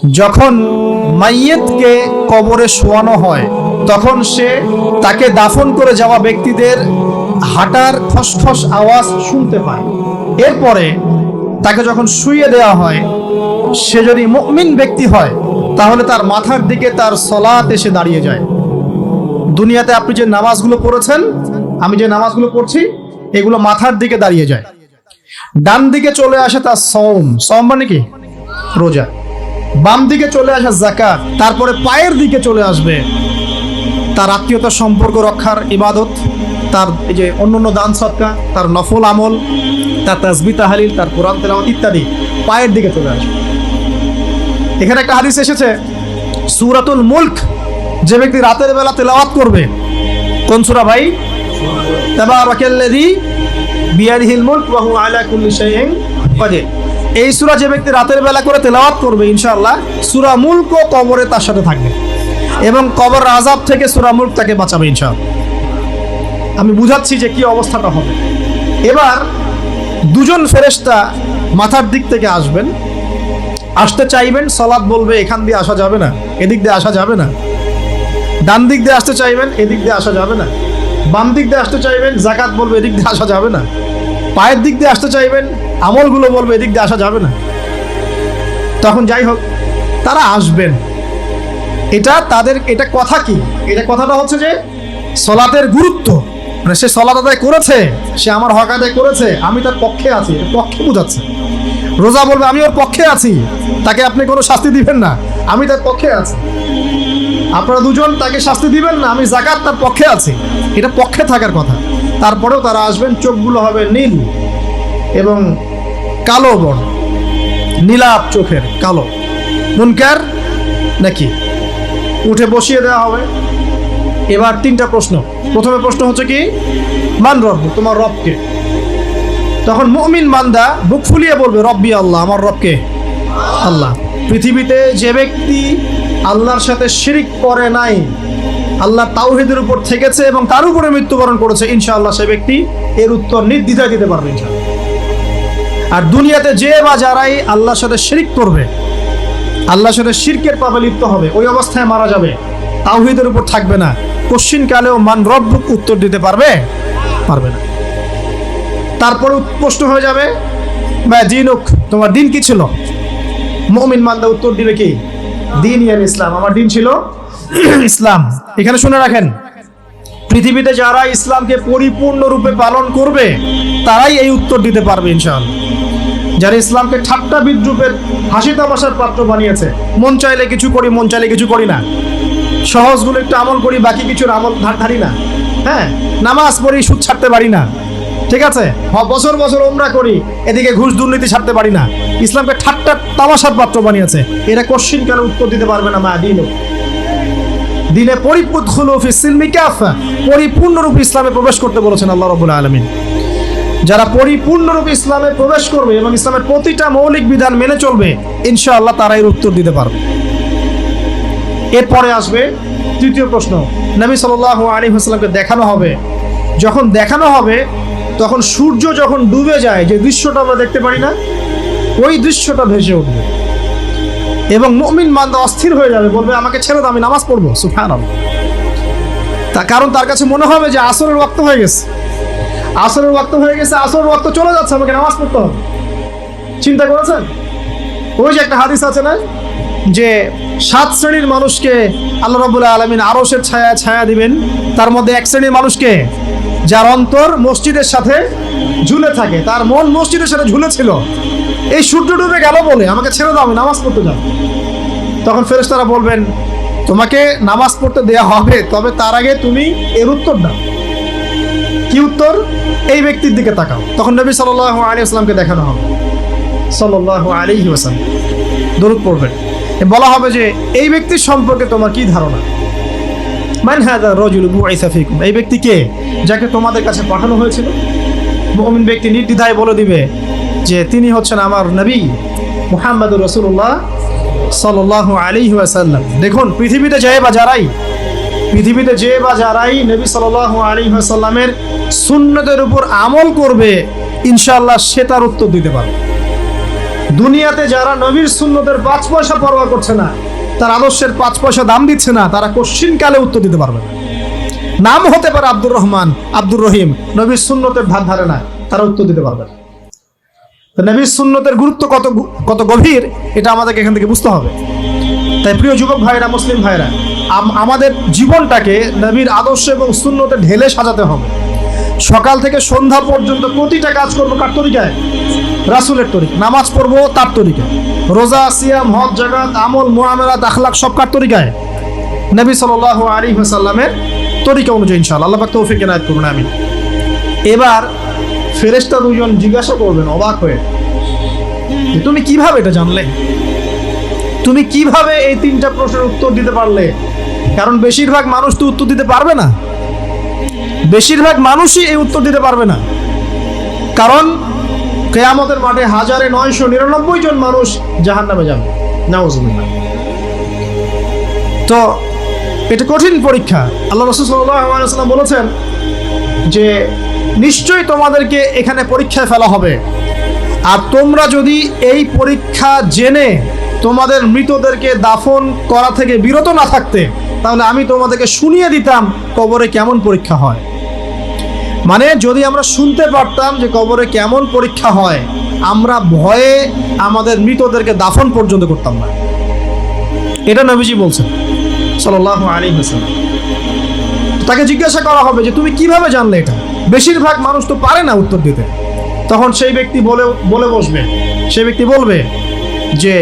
যখন মাইয়েতকে কবরে শোয়ানো হয় তখন সে তাকে দাফন করে যাওয়া ব্যক্তিদের হাঁটার খসখস আওয়াজ শুনতে পায়। এরপরে তাকে যখন শুইয়ে দেওয়া হয়, সে যদি মুমিন ব্যক্তি হয় তাহলে তার মাথার দিকে তার সলাত এসে দাঁড়িয়ে যায়। দুনিয়াতে আপনি যে নামাজগুলো পড়েছেন, আমি যে নামাজগুলো পড়ছি, এগুলো মাথার দিকে দাঁড়িয়ে যায়। ডান দিকে চলে আসে তার সওম, সওম মানে কি? রোজা। বাম দিকে চলে আসে যাকাত, তারপরে পায়ের দিকে চলে আসবে তার আত্মীয়তার সম্পর্ক রক্ষার ইবাদত, তার এই যে অন্যান্য দান সদকা, তার নফল আমল, তার তাসবিহ তাহলিল, তার কোরআন তেলাওয়াত ইত্যাদি পায়ের দিকে চলে আসবে। এখানে একটা হাদিস এসেছে, সূরাতুল মুলক যে ব্যক্তি রাতের বেলা তেলাওয়াত করবে, কোন সূরা ভাই? তাবারাকাল্লাযী বিয়াদিহিল মুলক ওয়া হুয়া আলা কুল্লি শাইইন কাদির। এই সূরা যে ব্যক্তি রাতের বেলা করে তেলাওয়াত করবে, ইনশাআল্লাহ সূরা মুলক কবরে তার সাথে থাকবে এবং কবর আযাব থেকে সূরা মুলক তাকে বাঁচাবে ইনশাআল্লাহ। আমি বুঝাচ্ছি যে কি অবস্থাটা হবে। এবার দুজন ফেরেশতা মাথার দিক থেকে আসবেন, আসতে চাইবেন, সালাত বলবে এখান দিয়ে আসা যাবে না, এদিক দিয়ে আসা যাবে না। ডান দিক দিয়ে আসতে চাইবেন, এদিক দিয়ে আসা যাবে না। বাম দিক দিয়ে আসতে চাইবেন, যাকাত বলবে এদিক দিয়ে আসা যাবে না। পায়ের দিক দিয়ে আসতে চাইবেন, আমলগুলো বলবে এদিক দিয়ে আসা যাবে না। তখন যাই হোক তারা আসবেন। এটা কথা কি? এটা কথাটা হচ্ছে যে সলাতের গুরুত্ব, মানে সে সলাত আদায় করেছে, সে আমার হক আদায় করেছে, আমি তার পক্ষে আছি, পক্ষে বোঝাচ্ছে। রোজা বলবে আমি ওর পক্ষে আছি, তাকে আপনি কোনো শাস্তি দিবেন না, আমি তার পক্ষে আছি। আপনারা দুজন তাকে শাস্তি দিবেন না, আমি যাকাত তার পক্ষে আছি, এটা পক্ষে থাকার কথা। তারপরেও তারা আসবেন, চোখগুলো হবে নীল এবং কালো বর্ণ, নীলাপ চোখের কালো। মুনকার নাকি উঠে বসিয়ে দেওয়া হবে। এবার তিনটা প্রশ্ন। প্রথমে প্রশ্ন হচ্ছে কি, মান রব, তোমার রবকে? তখন মুমিন বান্দা বুক ফুলিয়ে বলবে রব্বি আল্লাহ, আমার রবকে আল্লাহ। পৃথিবীতে যে ব্যক্তি আল্লাহর সাথে শিরিক করে নাই, আল্লাহ তাওহীদের উপর থেকেছে এবং তার উপরে মৃত্যুবরণ করেছে, ইনশাআল্লাহ সে ব্যক্তি এর উত্তর নির্দ্বিধায় দিতে পারবে ইনশাআল্লাহ। আর দুনিয়াতে যে বা যারাই আল্লাহর সাথে শিরিক করবে, আল্লাহর সাথে শিরকের পাপে লিপ্ত হবে, ওই অবস্থায় মারা যাবে, তাওহীদের উপর থাকবে না, কোশ্চিন কালেও মান রব্বুক উত্তর দিতে পারবে না। তারপরে প্রশ্ন হয়ে যাবে মা দীনুক, তোমার দিন কি ছিল? মুমিন বান্দা উত্তর দিবে কি, দিন ইয়াল ইসলাম, আমার দিন ছিল ইসলাম। এখানে শুনে রাখেন, পৃথিবীতে যারা ইসলামকে পরিপূর্ণরূপে পালন করবে তারাই এই উত্তর দিতে পারবে ইনশাআল্লাহ। যারা ইসলামকে ঠাট্টা বিদ্রুপের হাসি তামাশার পাত্র বানিয়েছে, মন চাইলে কিছু করি, মন চাইলে কিছু করি না, সহজগুলো একটু আমল করি, বাকি কিছুর আমল ধারি না, হ্যাঁ, নামাজ পড়ি, সুদ ছাড়তে পারি না, ঠিক আছে, বছর বছর উমরা করি, এদিকে ঘুষ দুর্নীতি ছাড়তে পারি না, ইসলামকে ঠাট্টা তামাশার পাত্র বানিয়েছে, এরা কোশ্চিন কেন উত্তর দিতে পারবে না মা দিন দিনে পরিপূর্ণরূপে ইসলামে প্রবেশ করতে বলেছেন আল্লাহ রাব্বুল আলামিন। যারা পরিপূর্ণরূপে ইসলামে প্রবেশ করবে এবং ইসলামের প্রতিটা মৌলিক বিধান মেনে চলবে, ইনশাআল্লাহ তারা এর উত্তর দিতে পারবে। এরপরে আসবে তৃতীয় প্রশ্ন। নবী সাল্লাল্লাহু আলাইহি ওয়াসাল্লামকে দেখানো হবে। যখন দেখানো হবে তখন সূর্য যখন ডুবে যায়, যে দৃশ্যটা আমরা দেখতে পারি না, ওই দৃশ্যটা ভেসে উঠবে এবং মুমিন বান্দা অস্থির হয়ে যাবে, বলবে আমাকে ছেড়ে দাও, আমি নামাজ পড়বো। সুবহানাল্লাহ। কারণ তার কাছে মনে হবে যে আসরের ওয়াক্ত হয়ে গেছে, আসরের ওয়াক্ত চলে যাচ্ছে, আমাকে নামাজ পড়তে হবে। চিন্তা করেছেন? ওই যে একটা হাদিস আছে না, যে 7 শ্রেণীর মানুষকে আল্লাহ রাব্বুল আলামিন আরশের ছায়া দিবেন, তার মধ্যে এক শ্রেণীর মানুষকে যার অন্তর মসজিদের সাথে ঝুলে থাকে, তার মন মসজিদের সাথে ঝুলেছিল, এই সূর্য ডুবে গেল বলে আমাকে ছেড়ে দাও, আমি নামাজ পড়তে যাব। তখন ফেরেশতারা বলবেন তোমাকে নামাজ পড়তে দেয়া হবে, তবে তার আগে তুমি এর উত্তর দাও। কি উত্তর? এই ব্যক্তির দিকে তাকাও। তখন নবী সাল্লাল্লাহু আলাইহি ওয়াসাল্লামকে দেখানো হবে, সাল্লাল্লাহু আলাইহি ওয়াসাল্লাম দরুদ পড়বেন। বলা হবে যে এই ব্যক্তির সম্পর্কে তোমার কি ধারণা? মান হাযা রাজুলু বুইসা ফীকুম, এই ব্যক্তি কে, যাকে তোমাদের কাছে পাঠানো হয়েছিল? মুমিন ব্যক্তি নির্দ্বিধায় বলে দিবে যে তিনি হচ্ছেন আমার নবী মুহাম্মদুর রাসূলুল্লাহ সাল্লাল্লাহু আলাইহি ওয়াসাল্লাম। দেখুন, পৃথিবীতে যে বা যারাই নবী সাল্লাল্লাহু আলাইহি ওয়াসাল্লামের সুন্নতের উপর আমল করবে, ইনশাআল্লাহ সে তার উত্তর দিতে পারবে। দুনিয়াতে যারা নবীর সুন্নতের 5 পয়সা পরোয়া করছে না, তার আদর্শের 5 পয়সা দাম দিচ্ছে না, তারা কোশ্চিনকালে উত্তর দিতে পারবে না। নাম হতে পারে আব্দুর রহমান, আব্দুর রহিম, নবীর সুন্নতের ধার ধারে না, তারা উত্তর দিতে পারবে না। তো নবীর সুন্নতের গুরুত্ব কত গভীর, এটা আমাদেরকে এখান থেকে বুঝতে হবে। তাই প্রিয় যুবক ভাইরা, মুসলিম ভাইরা, আমাদের জীবনটাকে নবীর আদর্শ এবং সুন্নতে ঢেলে সাজাতে হবে। সকাল থেকে সন্ধ্যা পর্যন্ত প্রতিটা কাজ করবো কার তরিকায়? রাসূলের তরিকা। নামাজ পড়বো তার তরিকায়, রোজা, সিয়াম, হজ, জাকাত, আমল, মুআমালাত, আখলাক সব কার তরিকায়? নবী সাল্লাল্লাহু আলাইহি ওয়াসাল্লামের তরিকা অনুযায়ী ইনশাআল্লাহ। আল্লাহ পাক তৌফিক এনায়েত করুন, আমিন। এবার ফেরেশতা দুজন জিজ্ঞাসা করবেন অবাক হয়ে, যে তুমি কিভাবে এটা জানলে? তুমি কিভাবে এই 3টা প্রশ্নের উত্তর দিতে পারলে? কারণ বেশিরভাগ মানুষ তো উত্তর দিতে পারবে না, বেশিরভাগ মানুষই এই উত্তর দিতে পারবে না। কারণ কিয়ামতের মাঠে 1999 জন মানুষ জাহান্নামে যাবে, নাউজুবিল্লাহ। তো এটা কঠিন পরীক্ষা। আল্লাহ রাসূল সাল্লাল্লাহু আলাইহি ওয়াসাল্লাম বলেছেন যে নিশ্চয়ই তোমাদেরকে এখানে পরীক্ষায় ফেলা হবে, আর তোমরা যদি এই পরীক্ষা জেনে তোমাদের মৃতদেরকে দাফন করা থেকে বিরত না থাকতে, তাহলে আমি তোমাদেরকে শুনিয়ে দিতাম কবরে কেমন পরীক্ষা হয়। মানে যদি আমরা শুনতে পারতাম যে কবরে কেমন পরীক্ষা হয়, আমরা ভয়ে আমাদের মৃতদেরকে দাফন পর্যন্ত করতাম না। এটা নবীজি বলছেন সাল্লাল্লাহু আলাইহি ওয়াসাল্লাম। তাকে জিজ্ঞাসা করা হবে যে তুমি কিভাবে জানলে এটা? বেশিরভাগ মানুষ তো পারে না উত্তর দিতে। তখন সেই ব্যক্তি বলে বসবে, সেই ব্যক্তি বলবে যে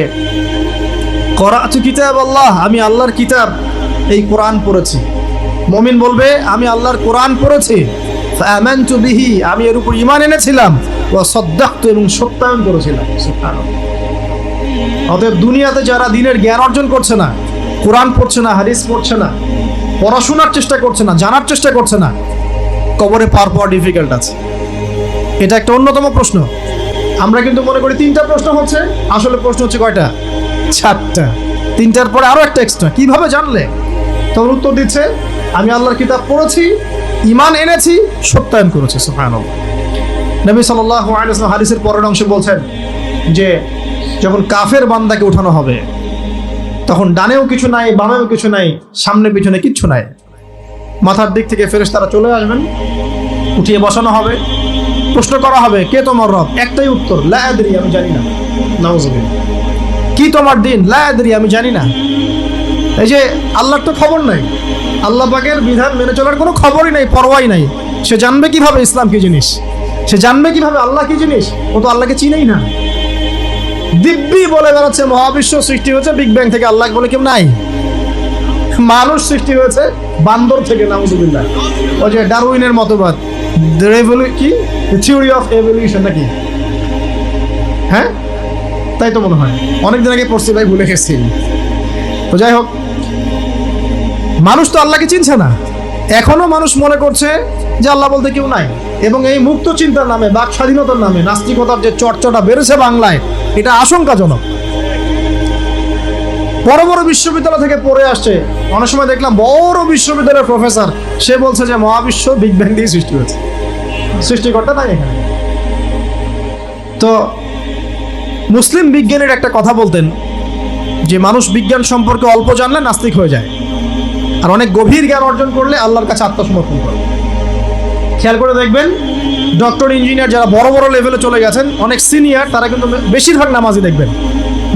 করাতু কিতাব আল্লাহ, আমি আল্লাহর কিতাব এই কোরআন পড়েছি। মুমিন বলবে আমি আল্লাহর কোরআন পড়েছি, ফাআমানতু বিহি, আমি এর উপর ঈমান এনেছিলাম, ওয়া সাদ্দাকতু, এবং সত্যায়ন করেছিলাম। সুবহানাল্লাহ। অতএব দুনিয়াতে যারা দ্বীনের জ্ঞান অর্জন করছে না, কোরআন পড়ছে না, হাদিস পড়ছে না, পড়াশোনার চেষ্টা করছে না, জানার চেষ্টা করছে না, কবরে পাওয়া ডিফিকাল্ট আছে। এটা একটা অন্যতম প্রশ্ন। আমরা কিন্তু মনে করি 3টা প্রশ্ন হচ্ছে, আসলে প্রশ্ন হচ্ছে কয়টা? 4টা। 3টার পরে আরো একটা এক্সট্রা। কিভাবে জানলে? তখন উত্তর দিচ্ছে আমি আল্লাহর কিতাব পড়েছি, ঈমান এনেছি, সত্যায়ন করেছি। সুবহানাল্লাহ। নবী সাল্লাল্লাহু আলাইহি ওয়াসাল্লাম হাদিসের পরের অংশে বলছেন যে যখন কাফের বান্দাকে উঠানো হবে, তখন ডানেও কিছু নাই, বামেও কিছু নাই, সামনে পিছনে কিচ্ছু নাই। মাথার দিক থেকে ফেরেশতারা চলে আসবেন, উঠিয়ে বসানো হবে, প্রশ্ন করা হবে কে তোমার রব? একটাই উত্তর, লা আদরি, আমি জানি না। নাউজুবিল্লাহ। কি তোমার দিন? লা আদরি, আমি জানি না। এই যে আল্লাহর তো খবর নাই, আল্লাহ পাকের বিধান মেনে চলার কোনো খবরই নাই, পরোয়াই নাই। সে জানবে কিভাবে ইসলাম কি জিনিস? সে জানবে কিভাবে আল্লাহ কি জিনিস? ও তো আল্লাহকে চিনেই না। দিব্যি বলে বেড়াচ্ছে মহাবিশ্ব সৃষ্টি হয়েছে বিগ ব্যাং থেকে, আল্লাহ বলে কেউ নাই। মানুষ সৃষ্টি হয়েছে বান্দর থেকে, নাউজুবিল্লাহ। ওই যে ডারউইনের মতবাদ, কি থিওরি অফ এভলিউশন নাকি? হ্যাঁ, তাই তো মনে হয়। অনেকদিন আগে পড়ছি ভাই, ভুলে গেছি। তো যাই হোক, মানুষ তো আল্লাহকে চিনছে না। এখনো মানুষ মনে করছে যে আল্লাহ বলতে কেউ নাই। এবং এই মুক্ত চিন্তার নামে, বাক স্বাধীনতার নামে নাস্তিকতার যে চর্চাটা বেড়েছে বাংলায়, এটা আশঙ্কাজনক। বড় বড় বিশ্ববিদ্যালয় থেকে পড়ে আসছে, অনেক সময় দেখলাম বড় বিশ্ববিদ্যালয়ের প্রফেসর, সে বলছে যে মহাবিশ্ব বিগ ব্যাং দিয়ে সৃষ্টি হয়েছে, সৃষ্টিকর্তা নাই এখানে। তো মুসলিম বিজ্ঞানীর একটা কথা বলতেন যে মানুষ বিজ্ঞান সম্পর্কে অল্প জানলে নাস্তিক হয়ে যায়, আর অনেক গভীর জ্ঞান অর্জন করলে আল্লাহর কাছে আত্মসমর্পণ করে। খেয়াল করে দেখবেন, ডক্টর, ইঞ্জিনিয়ার যারা বড় বড় লেভেলে চলে গেছেন, অনেক সিনিয়র, তারা কিন্তু বেশিরভাগ নামাজি দেখবেন,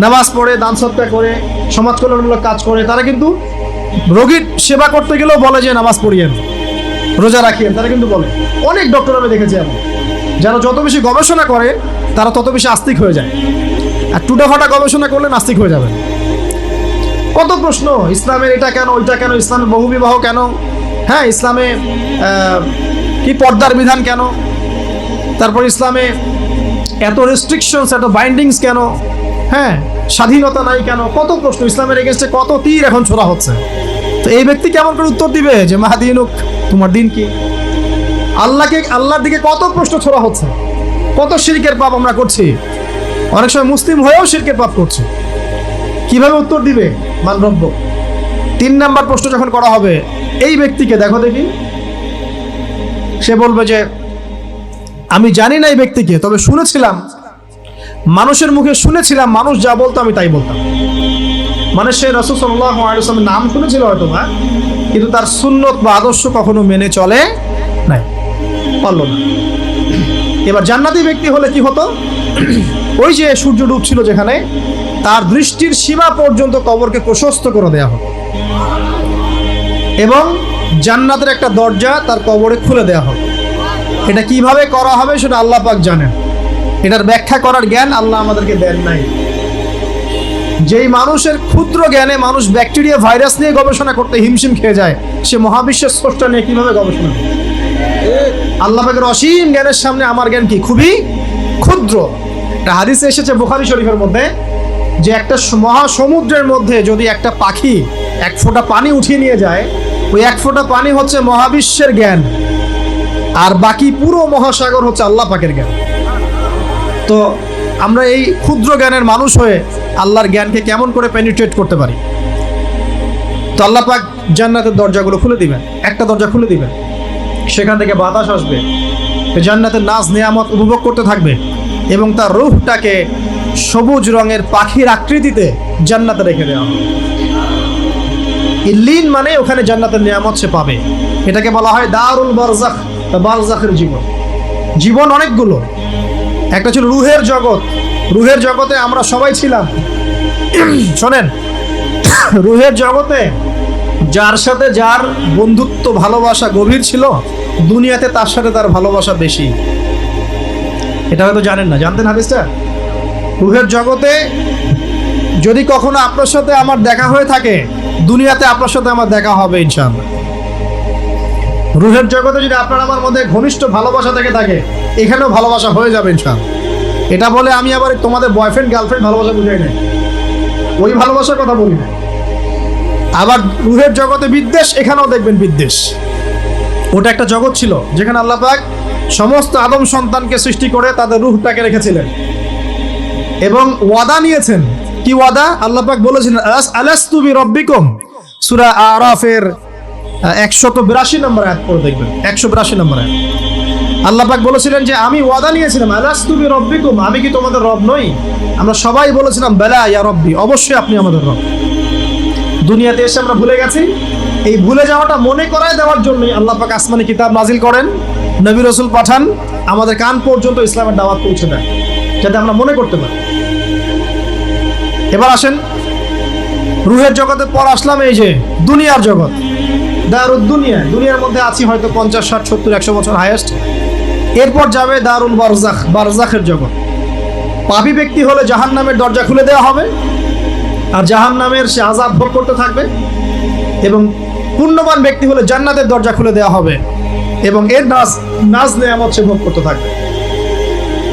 নামাজ পড়ে, দান সদকা করে, সমাজ কল্যাণমূলক কাজ করে। তারা কিন্তু রোগীর সেবা করতে গেলেও বলে যে নামাজ পড়িয়েন, রোজা রাখিয়েন, তারা কিন্তু বলে। অনেক ডক্টর আমি দেখেছি এমন, যারা যত বেশি গবেষণা করে তারা তত বেশি আস্তিক হয়ে যায়, আর টুটাফাটা গবেষণা করলে নাস্তিক হয়ে যাবে। কত প্রশ্ন, ইসলামের এটা কেন, ওইটা কেন, ইসলামে বহুবিবাহ কেন, হ্যাঁ, ইসলামে কি পর্দার বিধান কেন, তারপর ইসলামে এত রেস্ট্রিকশনস, এত বাইন্ডিংস কেন, হ্যাঁ, স্বাধীনতা নাই কেন, কত প্রশ্ন। ইসলামের এগেন্স্টে কত তীর এখন ছোড়া হচ্ছে। তো এই ব্যক্তি কেমন করে উত্তর দিবে যে মাহদিনুক, তোমার দিন কি? আল্লাহর দিকে কত প্রশ্ন ছোড়া হচ্ছে, কত শিরকের পাপ আমরা করছি, অনেক সময় মুসলিম হয়েও শিরকের পাপ করছে। কিভাবে উত্তর দিবে মানরব্য? 3 নাম্বার প্রশ্ন যখন করা হবে, এই ব্যক্তিকে দেখো দেখি, সে বলবে যে আমি জানি না এই ব্যক্তিকে, তবে শুনেছিলাম মানুষের মুখে শুনেছিলাম, মানুষ যা বলতো আমি তাই বলতাম। মানে সে রাসূল সাল্লাল্লাহু আলাইহি ওয়াসাল্লামের নাম শুনেছিল হয়তো বা, কিন্তু তার সুন্নত বা আদর্শ কখনো মেনে চলে নাই, পারল না। এবার জান্নাতি ব্যক্তি হলে কি হতো, ওই যে সূর্য ডুবছিল যেখানে, তার দৃষ্টির সীমা পর্যন্ত কবরকে প্রশস্ত করে দেয়া হবে এবং জান্নাতের একটা দরজা তার কবরে খুলে দেয়া হবে। এটা কিভাবে করা হবে সেটা আল্লাহ পাক জানেন, এটার ব্যাখ্যা করার জ্ঞান আল্লাহ আমাদেরকে দেন নাই। যেই মানুষের ক্ষুদ্র জ্ঞানে মানুষ ব্যাকটেরিয়া ভাইরাস নিয়ে গবেষণা করতে হিমশিম খেয়ে যায়, সে মহাবিশ্বের স্রষ্টা নিয়ে কিভাবে গবেষণা করে? আল্লাহ পাকের অসীম জ্ঞানের সামনে আমার জ্ঞান কি? খুবই ক্ষুদ্র। একটা হাদিসে এসেছে বুখারী শরীফের মধ্যে, যে একটা মহাসমুদ্রের মধ্যে যদি একটা পাখি এক ফোঁটা পানি উঠিয়ে নিয়ে যায়, ওই এক ফোঁটা পানি হচ্ছে মহাবিশ্বের জ্ঞান, আর বাকি পুরো মহাসাগর হচ্ছে আল্লাহ পাকের জ্ঞান। তো আমরা এই ক্ষুদ্র জ্ঞানের মানুষ হয়ে আল্লাহর জ্ঞানকে কেমন করে পেনিট্রেট করতে পারি? তো আল্লাহ পাক জান্নাতের দরজাগুলো খুলে দিবেন, একটা দরজা খুলে দিবেন, সেখান থেকে বাতাস আসবে, জান্নাতের নাজ নেয়ামত উপভোগ করতে থাকবে এবং তার রূহটাকে সবুজ রঙের পাখির আকৃতিতে জান্নাতে রেখে দেওয়া হবে। ইল্লিন মানে ওখানে জান্নাতের নিয়ামত সে পাবে। এটাকে বলা হয় দারুল বারজাখ, বারজাখের জীবন। জীবন অনেকগুলো, একটা ছিল রুহের জগৎ। রুহের জগতে আমরা সবাই ছিলাম। শোনেন, রুহের জগতে যার সাথে যার বন্ধুত্ব ভালোবাসা গভীর ছিল, দুনিয়াতে তার সাথে তার ভালোবাসা বেশি। এটা হয়তো জানেন না, জানতেন হাদিসটা? রুহের জগতে যদি কখনো আপনার সাথে আমার দেখা হয়ে থাকে, দুনিয়াতে আপনার সাথে আমার দেখা হবে ইনশাআল্লাহ। রুহের জগতে যদি আপনার আমার মধ্যে ঘনিষ্ঠ ভালোবাসা থেকে থাকে, এখানেও ভালোবাসা হয়ে যাবে ইনশাআল্লাহ। এটা বলে আমি আবার তোমাদের বয়ফ্রেন্ড গার্লফ্রেন্ড ভালোবাসা বুঝাই না, ওই ভালোবাসার কথা বলি না। আবার রুহের জগতে বিদ্বেষ, এখানেও দেখবেন বিদ্বেষ। ওটা একটা জগৎ ছিল যেখানে আল্লাহ পাক সমস্ত আদম সন্তানকে সৃষ্টি করে তাদের রুহটাকে রেখেছিলেন এবং ওয়াদা নিয়েছেন। কি ওয়াদা? আল্লাহ পাক বলেছিলেন আলাস্তু বিরাব্বিকুম, সূরা আরাফের 182 নম্বর আয়াত পড়ে দেখবেন, 182 নম্বর আয়াত। আল্লাহ পাক বলেছিলেন যে আমি ওয়াদা নিয়েছিলাম, আলাস্তু বিরাব্বিকুম, আমি কি তোমাদের রব নই? আমরা সবাই বলেছিলাম বেলা ইয়া রব্বি, অবশ্যই আপনি আমাদের রব। দুনিয়াতে এসে আমরা ভুলে গেছি। এই ভুলে যাওয়াটা মনে করায় দেওয়ার জন্যই আল্লাহ পাক আসমানি কিতাব নাজিল করেন, নবী রাসূল পাঠান, আমাদের কান পর্যন্ত ইসলামের দাওয়াত পৌঁছে দেয়, যাতে আমরা মনে করতে পারি। এবার আসেন রুহের জগতের পর আসলাম এই যে দুনিয়ার জগৎ, দারুদ দুনিয়া। দুনিয়ার মধ্যে আছি হয়তো 50, 60, 70, 100 বছর হাইয়েস্ট। এরপর যাবে দারুল বারজাখ, বারজাখের জগৎ। পাপী ব্যক্তি হলে জাহান্নামের দরজা খুলে দেওয়া হবে আর জাহান্নামের সে আযাব ভোগ করতে থাকবে, এবং পুণ্যবান ব্যক্তি হলে জান্নাতের দরজা খুলে দেওয়া হবে এবং এর নাজ নেয়ামত সে ভোগ করতে থাকবে।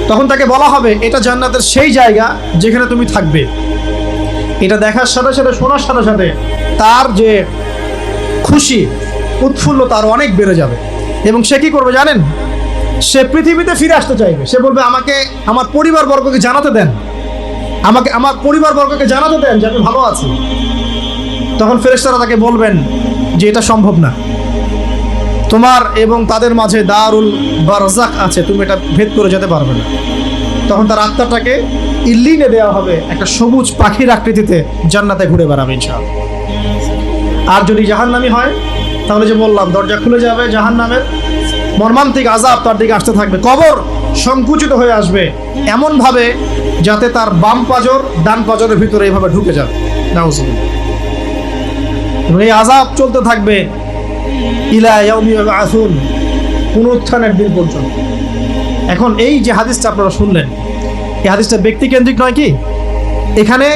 তখন তাকে বলা হবে এটা জান্নাতের সেই জায়গা যেখানে তুমি থাকবে। এটা দেখার সাথে সাথে, শোনার সাথে সাথে তার যে খুশি উৎফুল্লতা আরো অনেক বেড়ে যাবে এবং সে কি করবে জানেন? সে পৃথিবীতে ফিরে আসতে চাইবে। সে বলবে আমাকে আমার পরিবারবর্গকে জানাতে দেন, আমাকে আমার পরিবারবর্গকে জানাতে দেন যে আমি ভালো আছি। তখন ফেরেশতারা তাকে বলবেন যে এটা সম্ভব না, তোমার এবং তাদের মাঝে দারুল বারজাখ আছে, তুমি এটা ভেদ করে যেতে পারবে না। তখন তার আত্মাটাকে ইল্লিনে দেওয়া হবে, একটা সবুজ পাখির আকৃতিতে জান্নাতে ঘুরে বেড়াবে ইনশাআল্লাহ। আর যদি জাহান্নামী হয় তাহলে যে বললাম দরজা খুলে যাবে, জাহান্নামের মর্মান্তিক আযাব তার দিকে আসতে থাকবে। কবর সংকুচিত হয়ে আসবে এমনভাবে যাতে তার বাম পাজর ডান পাজরের ভিতরে এইভাবে ঢুকে যাবে। নাউযুবিল্লাহ। এবং এই আযাব চলতে থাকবে ইলা ইয়াউমি ইউবআসুন, পুনরুত্থানের দিন পর্যন্ত। এখন এই যে হাদিসটা আপনারা শুনলেন, এই হাদিসটা ব্যক্তিকেন্দ্রিক নয় কি? এখানে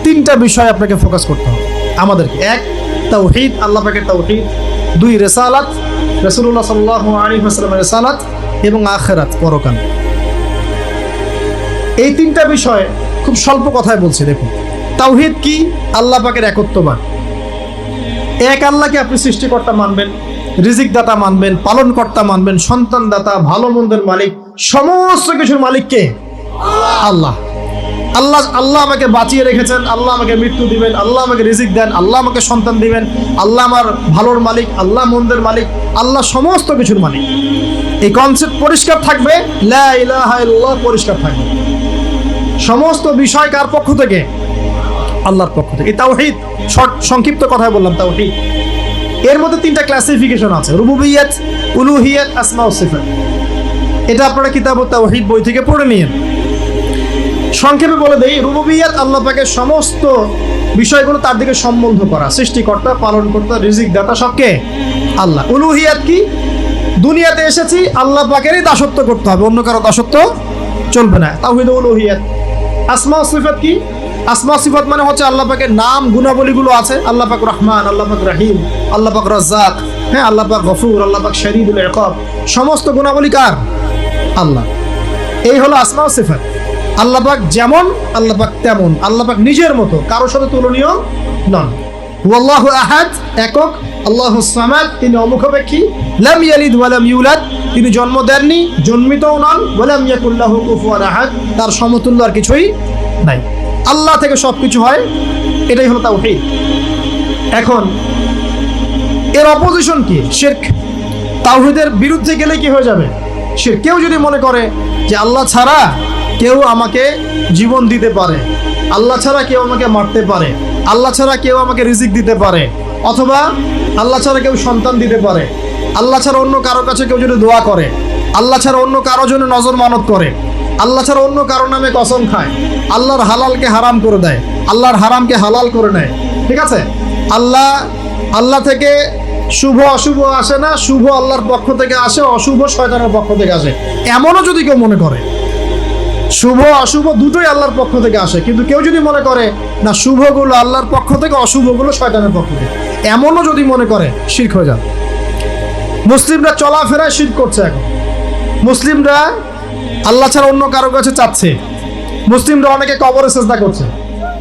তিনটা বিষয় আপনাকে ফোকাস করতে হবে আমাদেরকে। এক, তাওহীদ, আল্লাহ পাকের তাওহীদ। দুই, রিসালাত, রাসূলুল্লাহ সাল্লাল্লাহু আলাইহি ওয়াসাল্লামের রিসালাত। এবং আখিরাত, পরকাল। এই তিনটা বিষয় খুব স্বল্প কথায় বলছি। দেখুন, তাওহীদ কি? আল্লাহ পাকের একত্ববাদ। এক আল্লাহকে আপনি সৃষ্টিকর্তা মানবেন, রিজিক দাতা মানবেন, পালনকর্তা মানবেন, সন্তান দাতা, ভালো মন্দের মালিক, সমস্ত কিছুর মালিক কে? আল্লাহ। আল্লাহ আল্লাহ আমাকে বাঁচিয়ে রেখেছেন, আল্লাহ আমাকে মৃত্যু দিবেন, আল্লাহ আমাকে রিজিক দেন, আল্লাহ আমাকে সন্তান দিবেন, আল্লাহ আমার ভালোর মালিক, আল্লাহ মন্দের মালিক, আল্লাহ সমস্ত কিছুর মালিক। এই কনসেপ্ট পরিষ্কার থাকবে, লা ইলাহা ইল্লাল্লাহ পরিষ্কার থাকবে। সমস্ত বিষয় কার পক্ষ থেকে? আল্লাহর পক্ষ থেকে। এই তাওহীদ, শর্ট সংক্ষিপ্ত কথায় বললাম তাওহীদ। এর মধ্যে তিনটা ক্লাসিফিকেশন আছে: রুবুবিয়্যাত, উলুহিয়্যাত, আসমা ও সিফাত। এটা আপনারা কিতাবুত তাওহীদ বই থেকে পড়ে নিয়েন। সংক্ষেপে বলে দেই, রুবুবিয়্যাত আল্লাহ পাকের সমস্ত বিষয়গুলো তার দিকে সম্বন্ধ করা, সৃষ্টিকর্তা, পালনকর্তা, রিজিক দাতা সবকে আল্লাহ। উলুহিয়াত কি? দুনিয়াতে এসেছি আল্লাহ পাকেরই দাসত্ব করতে হবে, অন্য কারো দাসত্ব চলবে না, তাওহীদ উলুহিয়াত। আসমা ও সিফাত কি? আসমা সিফাত মানে হচ্ছে আল্লাহ পাকের নাম গুণাবলীগুলো আছে, আল্লাহ পাক রহমান, আল্লাহ পাক রহিম, আল্লাহ পাক রাজ্জাক, হ্যাঁ, আল্লাহ পাক গফুর, আল্লাহ পাক শদীদুল ইকাব, সমস্ত গুণাবলী কার? আল্লাহ। এই হলো আসমা ও সিফাত। আল্লাহ পাক যেমন, আল্লাহ পাক তেমন, আল্লাহ পাক নিজের মতো, কারোর সাথে তুলনীয় নন। ওয়াল্লাহু আহাদ, একক। আল্লাহুস সামাদ, তিনি অমুখাপেক্ষী। লাম ইয়ালিদ ওয়া লাম ইউলাদ, তিনি জন্ম দেননি, জন্মিতও নন। ওয়া লাম ইয়াকুল লাহু কুফুয়ান আহাদ, তার সমতুল্য আর কিছুই নাই। আল্লাহ থেকে সবকিছু হয়, এটাই হলো তাওহীদ। এখন এর অপোজিশন কি? শিরক। তাওহীদের বিরুদ্ধে গেলে কি হয়ে যাবে? শিরক। কেউ যদি মনে করে যে আল্লাহ ছাড়া কেউ আমাকে জীবন দিতে পারে, আল্লাহ ছাড়া কেউ আমাকে মারতে পারে, আল্লাহ ছাড়া কেউ আমাকে রিজিক দিতে পারে, অথবা আল্লাহ ছাড়া কেউ সন্তান দিতে পারে, আল্লাহ ছাড়া অন্য কারো কাছে কেউ যদি দোয়া করে, আল্লাহ ছাড়া অন্য কারো জন্য নজর মানত করে, আল্লাহ ছাড়া অন্য কারো নামে কসম খায়, আল্লাহর হালালকে হারাম করে দেয়, আল্লাহর হারামকে হালাল করে নেয়, ঠিক আছে? আল্লাহ থেকে শুভ অশুভ আসে না, শুভ আল্লাহর পক্ষ থেকে আসে, অশুভ শয়তানের পক্ষ থেকে আসে, এমনও যদি কেউ মনে করে, শুভ অশুভ দুটোই আল্লাহর পক্ষ থেকে আসে, কিন্তু কেউ যদি মনে করে না শুভগুলো আল্লাহর পক্ষ থেকে, অশুভগুলো শয়তানের পক্ষ থেকে, এমনও যদি মনে করে, শিরক হয়ে যাবে। মুসলিমরা চলাফেরায় শিরক করছে। এখন মুসলিমরা আল্লাহ ছাড়া অন্য কারো কাছে চাচ্ছে, মুসলিমরা অনেকে কবরে সিজদা করছে,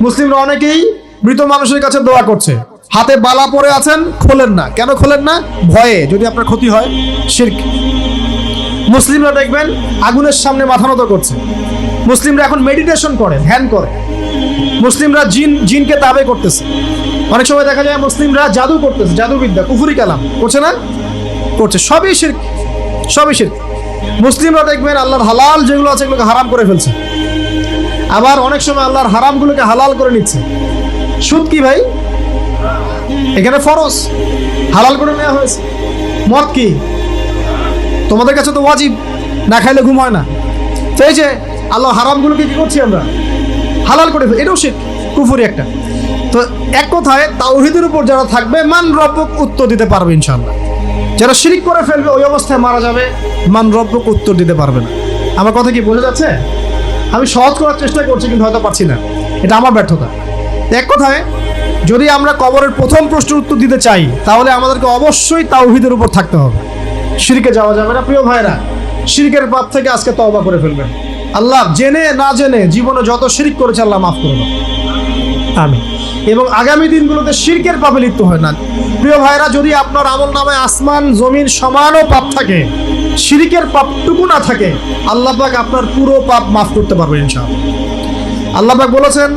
মুসলিমরা অনেকেই মৃত মানুষের কাছে দোয়া করছে, হাতে বালা পরে আছেন, খোলেন না। কেন খোলেন না? ভয়ে যদি আপনার ক্ষতি হয়, শিরক। মুসলিমরা দেখবেন আগুনের সামনে মাথা নত করছে, মুসলিমরা এখন মেডিটেশন করে, ধ্যান করে, মুসলিমরা জিনকে তাবে করতেছে, অনেক সময় দেখা যায় মুসলিমরা জাদু করতেছে, জাদুবিদ্যা, কুফরি কালাম করছে না? করছে। সবই শিরক, সবই শিরক। মুসলিমরা দেখবেন আল্লাহর হালাল যেগুলো আছে এগুলোকে হারাম করে ফেলছে, আবার অনেক সময় আল্লাহর হারামগুলোকে হালাল করে নিচ্ছে। সুদ কি ভাই? এখানে ফরজ, হালাল করে নেওয়া হয়েছে। মদ কি? তোমাদের কাছে তো ওয়াজিব, না খাইলে ঘুম হয় না। তো এই যে আল্লাহ হারামগুলোকে কি করছি আমরা? হালাল করে ফেলি, এটাও শিরক, কুফরি একটা। তো এক কথায় তাওহীদের উপর যারা থাকবে, মান রব্বুক উত্তর দিতে পারবে ইনশাআল্লাহ। যারা শিরক করে ফেলবে ওই অবস্থায় মারা যাবে, মান রব্বুক উত্তর দিতে পারবে না। আমার কথা কি বোঝা যাচ্ছে? আমি সহজ করার চেষ্টা করছি, কিন্তু হয়তো পারছি না, এটা আমার ব্যর্থতা। এক কথায় যদি আমরা কবরের প্রথম প্রশ্নের উত্তর দিতে চাই, তাহলে আমাদেরকে অবশ্যই তাওহীদের উপর থাকতে হবে, শিরকে যাওয়া যাবে না। প্রিয় ভাইরা, শিরকের পাপ থেকে আজকে তওবা করে ফেলবেন। আল্লাহ জেনে না জেনে জীবনে যত শিরক করেছে আল্লাহ মাফ করে দেন, আমিন। এবং আগামী দিনগুলোতে শিরকের পাপে লিপ্ত হয় না। প্রিয় ভাইরা, যদি আপনার আমল নামায় আসমান জমিন সমানও পাপ থাকে, শিরকের পাপটুকু না থাকে, আল্লাহ পাক আপনার পুরো পাপ মাফ করতে পারবেন ইনশাআল্লাহ। আল্লাহ পাক বলেছেন,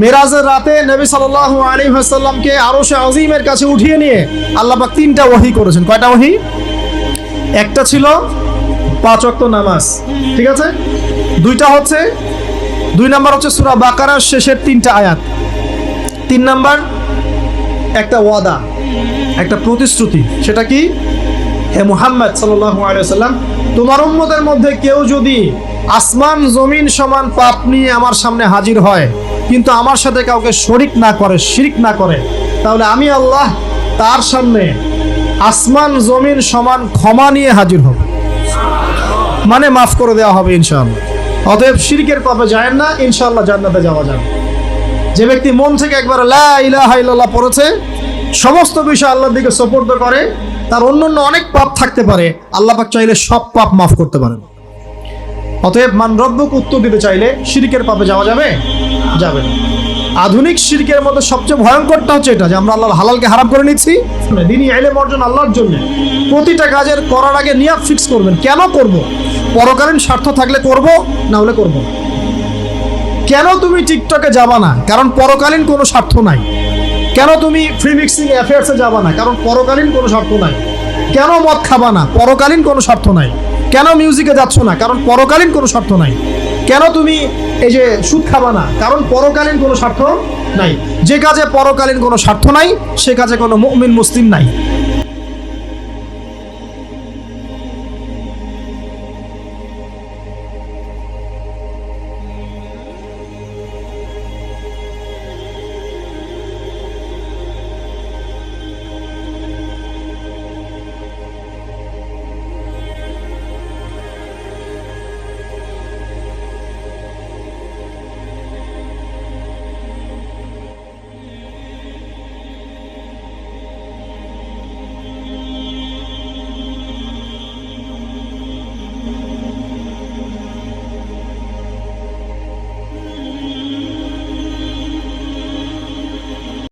মেরাজের রাতে নবী সাল্লাল্লাহু আলাইহি ওয়াসাল্লামকে আরশে আজিমের কাছে উঠিয়ে নিয়ে আল্লাহ পাক 3টা ওহী করেছেন। কয়টা ওহী? একটা ছিল 5 ওয়াক্ত নামাজ, ঠিক আছে? 2টা হচ্ছে, 2 নাম্বার হচ্ছে সূরা বাকারার শেষের 3টা আয়াত, 3 নাম্বার একটা ওয়াদা, একটা প্রতিশ্রুতি। সেটা কি? হে মুহাম্মদ সাল্লাল্লাহু আলাইহি ওয়াসাল্লাম, তোমার উম্মতের মধ্যে কেউ যদি আসমান জমিন সমান পাপ নিয়ে আমার সামনে হাজির হয়, কিন্তু আমার সাথে কাউকে শরিক না করে, শিরক না করে, তাহলে আমি আল্লাহ তার সামনে আসমান জমিন সমান ক্ষমা নিয়ে হাজির হব, মানে মাফ করে দেওয়া হবে ইনশাআল্লাহ। অতএব শিরকের পাপে যায় না, ইনশাআল্লাহ জান্নাতে যাওয়া যাবে। যে ব্যক্তি মন থেকে একবার লা ইলাহা ইল্লাল্লাহ পড়েছে, সমস্ত বিষয় আল্লাহর দিকে সুপর্দ করে, তার অন্যান্য অনেক পাপ থাকতে পারে, আল্লাহ পাক চাইলে সব পাপ মাফ করতে পারেন। অতএব মান রব্বুক উত্তর দিতে চাইলে শিরকের পাপে যাওয়া যাবে? যাবে না। আধুনিক শিরকের মধ্যে সবচেয়ে ভয়ঙ্করটা হচ্ছে এটা, যে আমরা আল্লাহর হালালকে হারাম করে নিচ্ছি। দ্বীনি ইলম অর্জন আল্লাহর জন্য, প্রতিটা কাজের করার আগে নিয়াত ফিক্স করবেন, কেন করব? পরকালীন স্বার্থ থাকলে করব, না হলে করব। কেন তুমি টিকটকে যাবা না? কারণ পরকালীন কোনো স্বার্থ নাই। কেন তুমি ফ্রি মিক্সিং অ্যাফেয়ার্সে যাবা না? কারণ পরকালীন কোনো স্বার্থ নাই। কেন মদ খাবা না? পরকালীন কোনো স্বার্থ নাই। কেন মিউজিকে যাচ্ছ না? কারণ পরকালীন কোনো স্বার্থ নাই। কেন তুমি এই যে সুদ খাবা না? কারণ পরকালীন কোনো স্বার্থ নাই। যে কাজে পরকালীন কোনো স্বার্থ নাই সে কাজে কোনো মুমিন মুসলিম নাই।